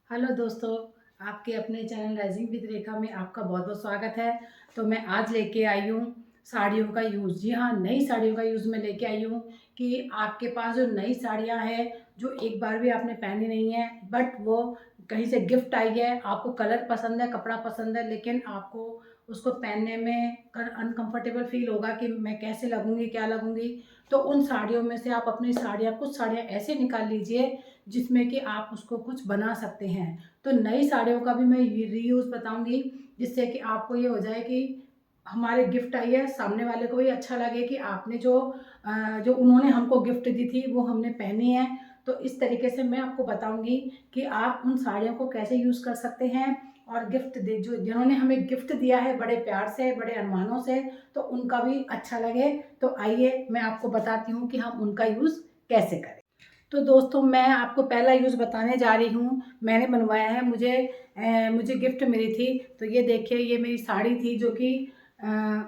Hello दोस्तों, आपके अपने चैनल राइजिंग विद रेखा में आपका बहुत बहुत स्वागत है। तो मैं आज लेके आई हूँ साड़ियों का यूज़। जी हाँ, नई साड़ियों का यूज़ मैं लेके आई हूँ कि आपके पास जो नई साड़ियाँ हैं जो एक बार भी आपने पहनी नहीं है, बट वो कहीं से गिफ्ट आई है, आपको कलर पसंद है, कपड़ा पसंद है, लेकिन आपको उसको पहनने में अनकंफर्टेबल फील होगा कि मैं कैसे लगूंगी, क्या लगूंगी। तो उन साड़ियों में से आप अपनी साड़ियाँ, कुछ साड़ियाँ ऐसे निकाल लीजिए जिसमें कि आप उसको कुछ बना सकते हैं। तो नई साड़ियों का भी मैं रीयूज़ बताऊंगी, जिससे कि आपको ये हो जाए कि हमारे गिफ्ट आई है, सामने वाले को भी अच्छा लगे कि आपने जो उन्होंने हमको गिफ्ट दी थी वो हमने पहनी है। तो इस तरीके से मैं आपको बताऊंगी कि आप उन साड़ियों को कैसे यूज़ कर सकते हैं और गिफ्ट दे जो जिन्होंने हमें गिफ्ट दिया है बड़े प्यार से, बड़े अरमानों से, तो उनका भी अच्छा लगे। तो आइए मैं आपको बताती हूँ कि हम उनका यूज़ कैसे करें। तो दोस्तों, मैं आपको पहला यूज़ बताने जा रही हूँ। मैंने बनवाया है, मुझे गिफ्ट मिली थी। तो ये देखिए, ये मेरी साड़ी थी जो कि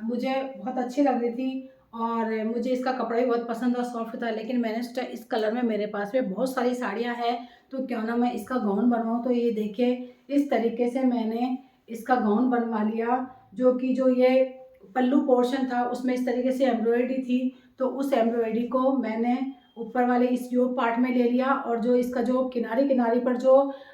मुझे बहुत अच्छी लग रही थी और मुझे इसका कपड़ा भी बहुत पसंद और सॉफ्ट था। लेकिन मैंने सोचा इस कलर में मेरे पास में बहुत सारी साड़ियाँ हैं, तो क्यों ना मैं इसका गाउन बनवाऊँ। तो ये देखिए, इस तरीके से मैंने इसका गाउन बनवा लिया, जो ये पल्लू पोर्शन था उसमें इस तरीके से एम्ब्रॉयडरी थी। तो उस एम्ब्रॉयडरी को मैंने ऊपर वाले इस योक पार्ट में ले लिया और जो इसका जो किनारे किनारे पर जो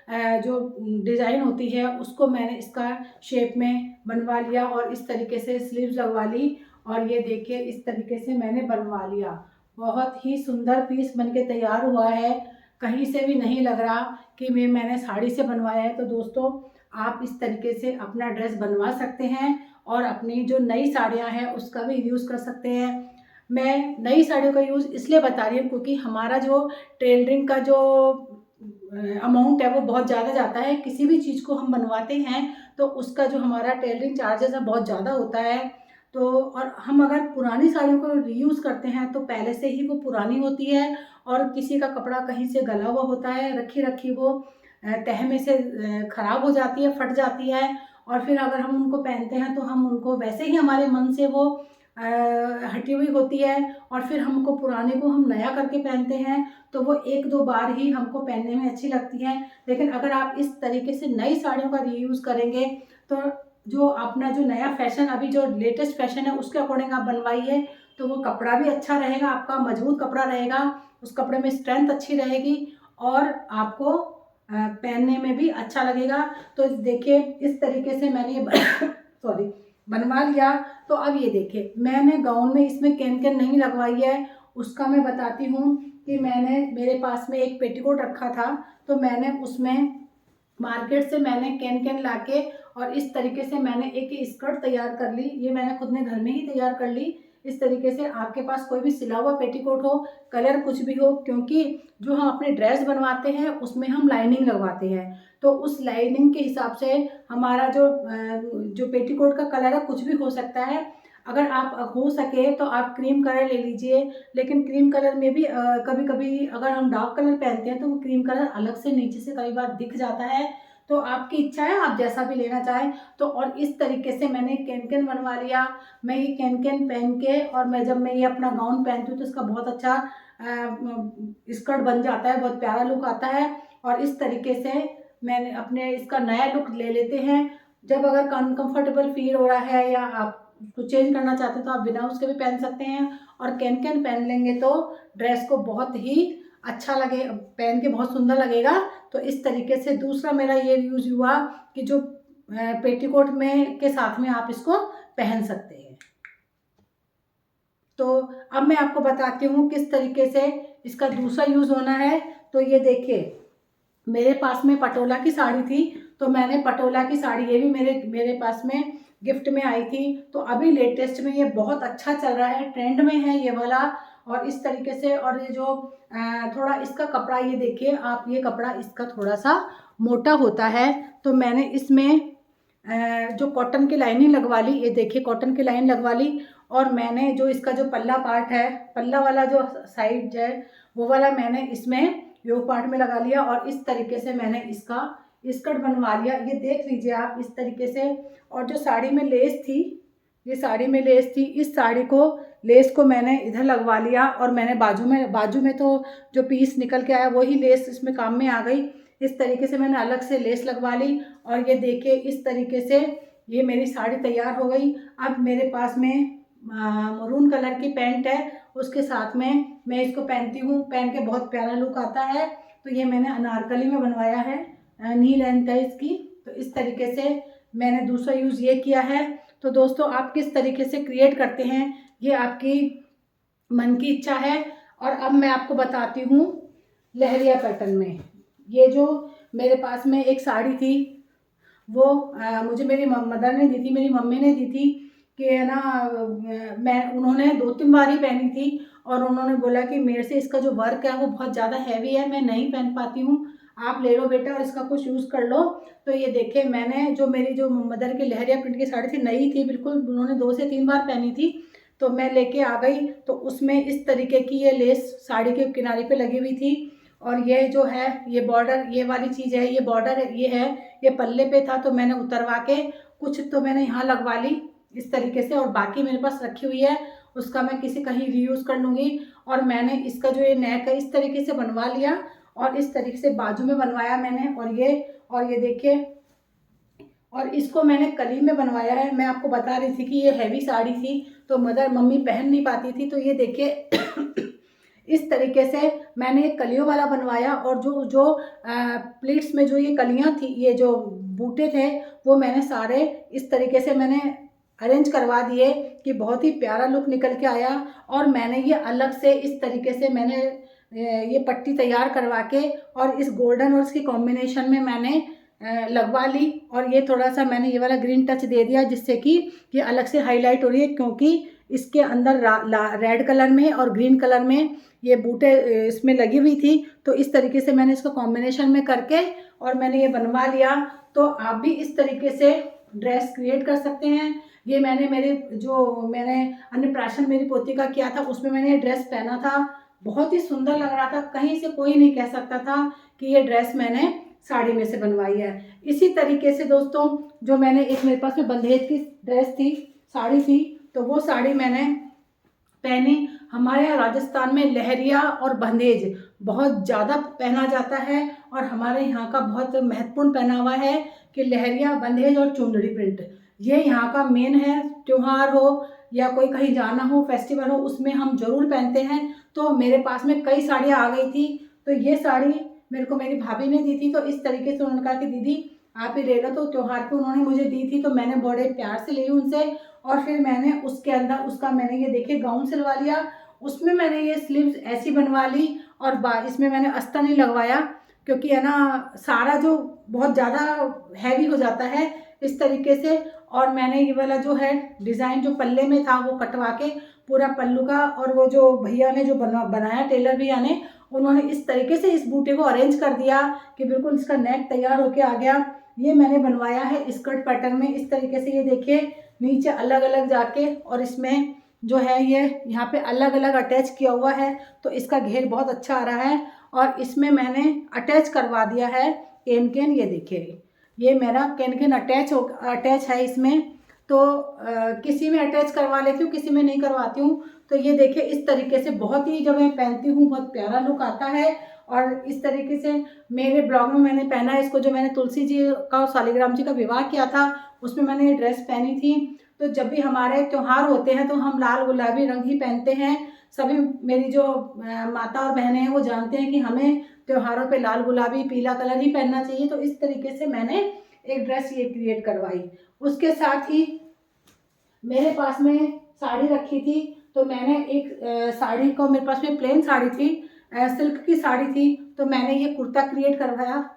डिज़ाइन होती है उसको मैंने इसका शेप में बनवा लिया और इस तरीके से स्लीव्स लगवा ली। और ये देखिए, इस तरीके से मैंने बनवा लिया। बहुत ही सुंदर पीस बनके तैयार हुआ है, कहीं से भी नहीं लग रहा कि मैंने साड़ी से बनवाया है। तो दोस्तों, आप इस तरीके से अपना ड्रेस बनवा सकते हैं और अपनी जो नई साड़ियाँ हैं उसका भी यूज़ कर सकते हैं। मैं नई साड़ियों का यूज़ इसलिए बता रही हूँ क्योंकि हमारा जो टेलरिंग का जो अमाउंट है वो बहुत ज़्यादा जाता है। किसी भी चीज़ को हम बनवाते हैं तो उसका जो हमारा टेलरिंग चार्जेस है बहुत ज़्यादा होता है। तो और हम अगर पुरानी साड़ियों को रीयूज़ करते हैं तो पहले से ही वो पुरानी होती है और किसी का कपड़ा कहीं से गला हुआ होता है, रखी रखी वो तह में से ख़राब हो जाती है, फट जाती है। और फिर अगर हम उनको पहनते हैं तो हम उनको वैसे ही हमारे मन से वो हटी हुई होती है और फिर हमको पुराने को हम नया करके पहनते हैं तो वो एक दो बार ही हमको पहनने में अच्छी लगती हैं। लेकिन अगर आप इस तरीके से नई साड़ियों का रीयूज़ करेंगे तो जो अपना जो नया फैशन, अभी जो लेटेस्ट फैशन है उसके अकॉर्डिंग आप बनवाइए, तो वो कपड़ा भी अच्छा रहेगा, आपका मजबूत कपड़ा रहेगा, उस कपड़े में स्ट्रेंथ अच्छी रहेगी और आपको पहनने में भी अच्छा लगेगा। तो देखिए, इस तरीके से मैंने सॉरी बनवा लिया। तो अब ये देखिए, मैंने गाउन में इसमें कैन कैन नहीं लगवाई है, उसका मैं बताती हूँ कि मेरे पास में एक पेटीकोट रखा था, तो मैंने उसमें मार्केट से मैंने कैन कैन लाके और इस तरीके से मैंने एक स्कर्ट तैयार कर ली। ये मैंने खुद ने घर में ही तैयार कर ली। इस तरीके से आपके पास कोई भी सिला हुआ पेटीकोट हो, कलर कुछ भी हो, क्योंकि जो हम अपने ड्रेस बनवाते हैं उसमें हम लाइनिंग लगवाते हैं, तो उस लाइनिंग के हिसाब से हमारा जो पेटीकोट का कलर है कुछ भी हो सकता है। अगर आप हो सके तो आप क्रीम कलर ले लीजिए, लेकिन क्रीम कलर में भी कभी कभी अगर हम डार्क कलर पहनते हैं तो वो क्रीम कलर अलग से नीचे से कई बार दिख जाता है। तो आपकी इच्छा है, आप जैसा भी लेना चाहें। तो और इस तरीके से मैंने कैन कैन बनवा लिया। मैं ये कैन कैन पहन के और जब मैं ये अपना गाउन पहनती हूँ तो इसका बहुत अच्छा स्कर्ट बन जाता है, बहुत प्यारा लुक आता है। और इस तरीके से मैंने अपने इसका नया लुक ले लेते हैं। जब अगर अनकंफर्टेबल फील हो रहा है या आप उसको चेंज करना चाहते हैं तो आप बिना उसके भी पहन सकते हैं। और कैन कैन पहन लेंगे तो ड्रेस को बहुत ही अच्छा लगे, पहन के बहुत सुंदर लगेगा। तो इस तरीके से दूसरा मेरा ये यूज हुआ कि जो पेटीकोट में के साथ में आप इसको पहन सकते हैं। तो अब मैं आपको बताती हूँ किस तरीके से इसका दूसरा यूज होना है। तो ये देखिए, मेरे पास में पटोला की साड़ी थी, तो मैंने पटोला की साड़ी, ये भी मेरे पास में गिफ्ट में आई थी। तो अभी लेटेस्ट में ये बहुत अच्छा चल रहा है, ट्रेंड में है ये वाला। और इस तरीके से, और ये जो थोड़ा इसका कपड़ा, ये देखिए आप, ये कपड़ा इसका थोड़ा सा मोटा होता है। तो मैंने इसमें जो कॉटन की लाइनिंग लगवा ली, ये देखिए कॉटन की लाइन लगवा ली। और मैंने जो इसका जो पल्ला पार्ट है, पल्ला वाला जो साइड है वो वाला मैंने इसमें योक पार्ट में लगा लिया और इस तरीके से मैंने इसका स्कर्ट बनवा लिया। ये देख लीजिए आप इस तरीके से। और जो साड़ी में लेस थी, ये साड़ी में लेस थी, इस साड़ी को, लेस को मैंने इधर लगवा लिया और मैंने बाजू में तो जो पीस निकल के आया वही लेस इसमें काम में आ गई। इस तरीके से मैंने अलग से लेस लगवा ली। और ये देखिए इस तरीके से ये मेरी साड़ी तैयार हो गई। अब मेरे पास में मरून कलर की पैंट है, उसके साथ में मैं इसको पहनती हूँ, पहन के बहुत प्यारा लुक आता है। तो ये मैंने अनारकली में बनवाया है, नी लेंथ है इसकी। तो इस तरीके से मैंने दूसरा यूज़ ये किया है। तो दोस्तों आप किस तरीके से क्रिएट करते हैं ये आपकी मन की इच्छा है। और अब मैं आपको बताती हूँ लहरिया पैटर्न में। ये जो मेरे पास में एक साड़ी थी वो मुझे मेरी मदर ने दी थी, मेरी मम्मी ने दी थी कि है ना, उन्होंने 2-3 बार ही पहनी थी और उन्होंने बोला कि मेरे से इसका जो वर्क है वो बहुत ज़्यादा हैवी है, मैं नहीं पहन पाती हूँ, आप ले लो बेटा और इसका कुछ यूज़ कर लो। तो ये देखिए मैंने जो मेरी जो मदर की लहरिया प्रिंट की साड़ी थी, नई थी बिल्कुल, उन्होंने 2 से 3 बार पहनी थी, तो मैं लेके आ गई। तो उसमें इस तरीके की ये लेस साड़ी के किनारे पे लगी हुई थी। और ये जो है ये बॉर्डर, ये वाली चीज़ है, ये बॉर्डर है, ये पल्ले पे था, तो मैंने उतरवा के कुछ तो मैंने यहाँ लगवा ली इस तरीके से, और बाकी मेरे पास रखी हुई है, उसका मैं किसी कहीं रीयूज़ कर लूँगी। और मैंने इसका जो ये नेक है इस तरीके से बनवा लिया और इस तरीके से बाजू में बनवाया मैंने। और ये देखिए, और इसको मैंने कली में बनवाया है। मैं आपको बता रही थी कि ये हैवी साड़ी थी तो मम्मी पहन नहीं पाती थी, तो ये देखिए इस तरीके से मैंने एक कलियों वाला बनवाया। और जो प्लीट्स में जो ये कलियां थी, ये जो बूटे थे, वो मैंने सारे इस तरीके से मैंने अरेंज करवा दिए कि बहुत ही प्यारा लुक निकल के आया। और मैंने ये अलग से इस तरीके से मैंने ये पट्टी तैयार करवा के और इस गोल्डन और इसकी कॉम्बिनेशन में मैंने लगवा ली। और ये थोड़ा सा मैंने ये वाला ग्रीन टच दे दिया जिससे कि ये अलग से हाईलाइट हो रही है, क्योंकि इसके अंदर रेड कलर में और ग्रीन कलर में ये बूटे इसमें लगी हुई थी। तो इस तरीके से मैंने इसको कॉम्बिनेशन में करके और मैंने ये बनवा लिया। तो आप भी इस तरीके से ड्रेस क्रिएट कर सकते हैं। ये मैंने अन्नप्राशन मेरी पोती का किया था, उसमें मैंने ये ड्रेस पहना था, बहुत ही सुंदर लग रहा था, कहीं से कोई नहीं कह सकता था कि ये ड्रेस मैंने साड़ी में से बनवाई है। इसी तरीके से दोस्तों जो मैंने एक मेरे पास में बंदेज की ड्रेस थी, साड़ी थी, तो वो साड़ी मैंने पहनी। हमारे यहाँ राजस्थान में लहरिया और बंदेज बहुत ज़्यादा पहना जाता है और हमारे यहाँ का बहुत महत्वपूर्ण पहनावा है कि लहरिया, बंदेज और चुंदड़ी प्रिंट, ये यहाँ का मेन है। त्योहार हो या कोई कहीं जाना हो, फेस्टिवल हो, उसमें हम जरूर पहनते हैं। तो मेरे पास में कई साड़ियाँ आ गई थी, तो ये साड़ी मेरे को मेरी भाभी ने दी थी। तो इस तरीके से उन्होंने कहा कि दीदी आप ही ले लो, तो त्योहार पे उन्होंने मुझे दी थी, तो मैंने बड़े प्यार से ली उनसे। और फिर मैंने उसके अंदर उसका मैंने ये देखिए गाउन सिलवा लिया, उसमें मैंने ये स्लीव्स ऐसी बनवा ली और इसमें मैंने अस्तर नहीं लगवाया, क्योंकि है ना सारा जो बहुत ज़्यादा हैवी हो जाता है इस तरीके से। और मैंने ये वाला जो है डिज़ाइन जो पल्ले में था वो कटवा के पूरा पल्लू का, और वो जो भैया ने जो बनाया टेलर भैया ने, उन्होंने इस तरीके से इस बूटे को अरेंज कर दिया कि बिल्कुल इसका नेक तैयार होके आ गया। ये मैंने बनवाया है स्कर्ट पैटर्न में इस तरीके से, ये देखिए नीचे अलग अलग जाके, और इसमें जो है ये यहाँ पे अलग अलग अटैच किया हुआ है, तो इसका घेर बहुत अच्छा आ रहा है। और इसमें मैंने अटैच करवा दिया है केन, ये देखिए ये मेरा केन अटैच है इसमें। तो किसी में अटैच करवा लेती हूँ, किसी में नहीं करवाती हूँ। तो ये देखिए इस तरीके से बहुत ही, जब मैं पहनती हूँ बहुत प्यारा लुक आता है। और इस तरीके से मेरे ब्लॉग में मैंने पहना है इसको, जो मैंने तुलसी जी का और शालिग्राम जी का विवाह किया था उसमें मैंने ये ड्रेस पहनी थी। तो जब भी हमारे त्यौहार होते हैं तो हम लाल गुलाबी रंग ही पहनते हैं। सभी मेरी जो माता और बहनें हैं वो जानते हैं कि हमें त्योहारों पे लाल गुलाबी पीला कलर ही पहनना चाहिए। तो इस तरीके से मैंने एक ड्रेस ये क्रिएट करवाई। उसके साथ ही मेरे पास में साड़ी रखी थी, तो मैंने एक साड़ी को, मेरे पास में प्लेन साड़ी थी, सिल्क की साड़ी थी, तो मैंने ये कुर्ता क्रिएट करवाया।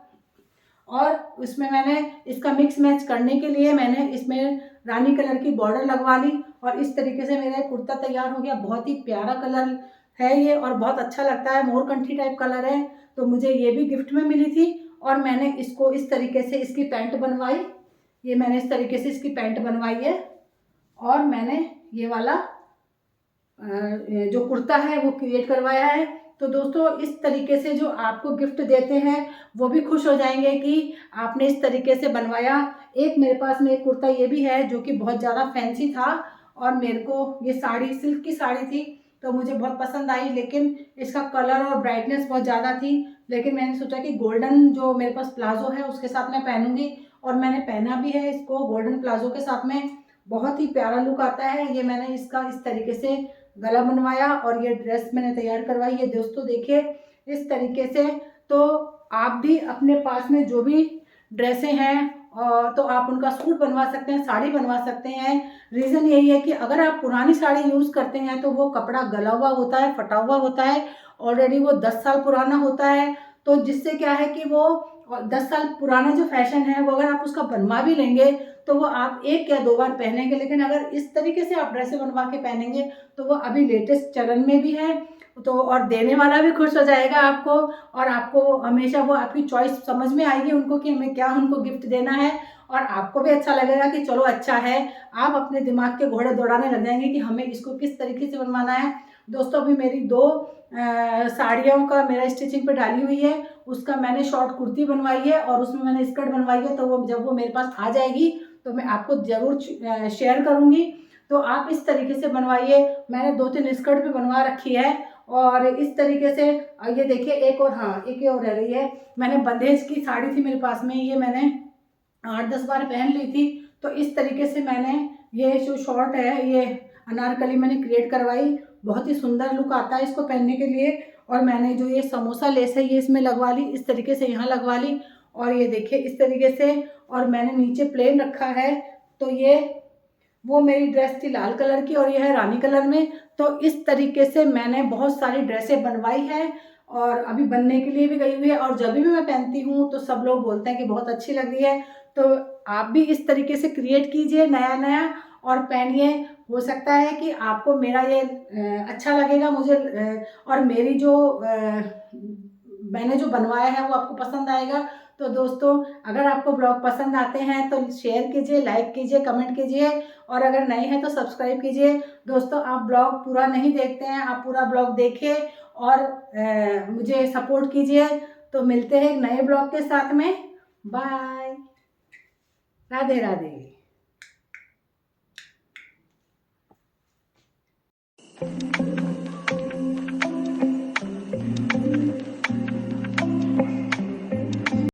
और उसमें मैंने इसका मिक्स मैच करने के लिए मैंने इसमें रानी कलर की बॉर्डर लगवा ली, और इस तरीके से मेरा कुर्ता तैयार हो गया। बहुत ही प्यारा कलर है ये और बहुत अच्छा लगता है, मोरकंठी टाइप कलर है। तो मुझे ये भी गिफ्ट में मिली थी। और मैंने इसको इस तरीके से इसकी पैंट बनवाई, ये मैंने इस तरीके से इसकी पैंट बनवाई है। और मैंने ये वाला जो कुर्ता है वो क्रिएट करवाया है। तो दोस्तों इस तरीके से जो आपको गिफ्ट देते हैं वो भी खुश हो जाएंगे कि आपने इस तरीके से बनवाया। एक मेरे पास में एक कुर्ता ये भी है जो कि बहुत ज़्यादा फैंसी था, और मेरे को ये साड़ी सिल्क की साड़ी थी, तो मुझे बहुत पसंद आई, लेकिन इसका कलर और ब्राइटनेस बहुत ज़्यादा थी। लेकिन मैंने सोचा कि गोल्डन जो मेरे पास प्लाजो है उसके साथ मैं पहनूंगी, और मैंने पहना भी है इसको गोल्डन प्लाजो के साथ में। बहुत ही प्यारा लुक आता है। ये मैंने इसका इस तरीके से गला बनवाया और ये ड्रेस मैंने तैयार करवाई है दोस्तों, देखिए इस तरीके से। तो आप भी अपने पास में जो भी ड्रेसें हैं तो आप उनका सूट बनवा सकते हैं, साड़ी बनवा सकते हैं। रीज़न यही है कि अगर आप पुरानी साड़ी यूज़ करते हैं तो वो कपड़ा गला हुआ होता है, फटा हुआ होता है, ऑलरेडी वो 10 साल पुराना होता है। तो जिससे क्या है कि वो 10 साल पुराना जो फैशन है वो अगर आप उसका बनवा भी लेंगे तो वो आप 1 या 2 बार पहनेंगे। लेकिन अगर इस तरीके से आप ड्रेसें बनवा के पहनेंगे तो वो अभी लेटेस्ट चलन में भी है, तो और देने वाला भी खुश हो जाएगा आपको, और आपको हमेशा वो आपकी चॉइस समझ में आएगी उनको कि हमें क्या उनको गिफ्ट देना है, और आपको भी अच्छा लगेगा कि चलो अच्छा है। आप अपने दिमाग के घोड़े दौड़ाने लग जाएंगे कि हमें इसको किस तरीके से बनवाना है। दोस्तों अभी मेरी 2 साड़ियों का मेरा स्टिचिंग पे डाली हुई है, उसका मैंने शॉर्ट कुर्ती बनवाई है और उसमें मैंने स्कर्ट बनवाई है। तो वो जब वो मेरे पास आ जाएगी तो मैं आपको ज़रूर शेयर करूँगी। तो आप इस तरीके से बनवाइए। मैंने 2-3 स्कर्ट भी बनवा रखी है, और इस तरीके से ये देखिए एक और, हाँ एक और रह गई है। मैंने बंदेज की साड़ी थी मेरे पास में, ये मैंने 8-10 बार पहन ली थी। तो इस तरीके से मैंने ये जो शॉर्ट है ये अनारकली मैंने क्रिएट करवाई। बहुत ही सुंदर लुक आता है इसको पहनने के लिए। और मैंने जो ये समोसा लेस है ये इसमें लगवा ली, इस तरीके से यहाँ लगवा ली, और ये देखिए इस तरीके से। और मैंने नीचे प्लेन रखा है। तो ये वो मेरी ड्रेस थी लाल कलर की और ये है रानी कलर में। तो इस तरीके से मैंने बहुत सारी ड्रेसें बनवाई है, और अभी बनने के लिए भी गई हुई है, और जब भी मैं पहनती हूँ तो सब लोग बोलते हैं कि बहुत अच्छी लग रही है। तो आप भी इस तरीके से क्रिएट कीजिए नया नया और पहनिए। हो सकता है कि आपको मेरा ये अच्छा लगेगा मुझे, और मेरी जो मैंने जो बनवाया है वो आपको पसंद आएगा। तो दोस्तों अगर आपको ब्लॉग पसंद आते हैं तो शेयर कीजिए, लाइक कीजिए, कमेंट कीजिए, और अगर नए हैं तो सब्सक्राइब कीजिए। दोस्तों आप ब्लॉग पूरा नहीं देखते हैं, आप पूरा ब्लॉग देखिए और मुझे सपोर्ट कीजिए। तो मिलते हैं एक नए ब्लॉग के साथ में। बाय, राधे राधे।